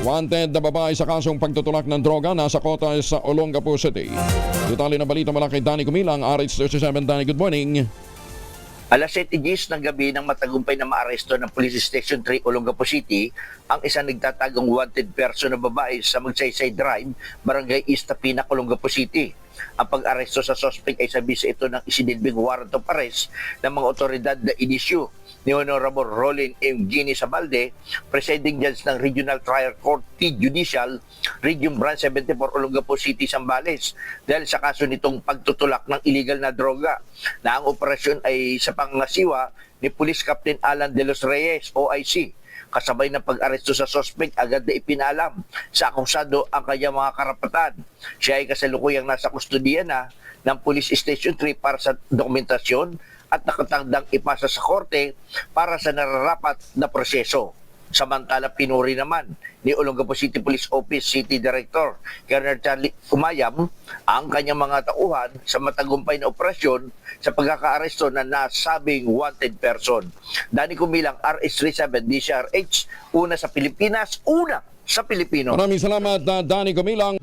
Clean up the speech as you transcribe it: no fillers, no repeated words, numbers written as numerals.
Wanted na babae sa kasong pagtutulak ng droga nasa kota sa Olongapo City. Detalye ng balita mula kay Danny Kumilang, RH37. Danny, good morning. Alas 7:10 ng gabi nang matagumpay na maaresto ng Police Station 3 Olongapo City ang isang nagtatagong wanted person na babae sa Magsaysay Drive, Barangay East Tapinac, Olongapo City. Ang pag-aresto sa suspect ay sa bisa ito ng isinilbing warrant of arrest ng mga otoridad na inisyu ni Honorable Rolin M. Gini Sabalde, Presiding Judge ng Regional Trial Court T. Judicial, Region Branch 74, Olongapo City, Zambales, dahil sa kaso nitong pagtutulak ng illegal na droga na ang operasyon ay sa pangasiwa ni Police Captain Alan De Los Reyes, OIC. Kasabay ng pag-aresto sa suspect, agad na ipinalam sa akusado ang kanyang mga karapatan. Siya ay kasalukuyang nasa kustodiya na ng Police Station 3 para sa dokumentasyon at nakatangdang ipasa sa korte para sa nararapat na proseso. Samantala, pinuri naman ni Olongapo City Police Office City Director Colonel Charlie Umayam ang kanyang mga tauhan sa matagumpay na operasyon sa pagkakaaresto na nasabing wanted person. Danny Kumilang, RH37 DCRH, una sa Pilipinas, una sa Pilipino. Maraming salamat, Danny Kumilang.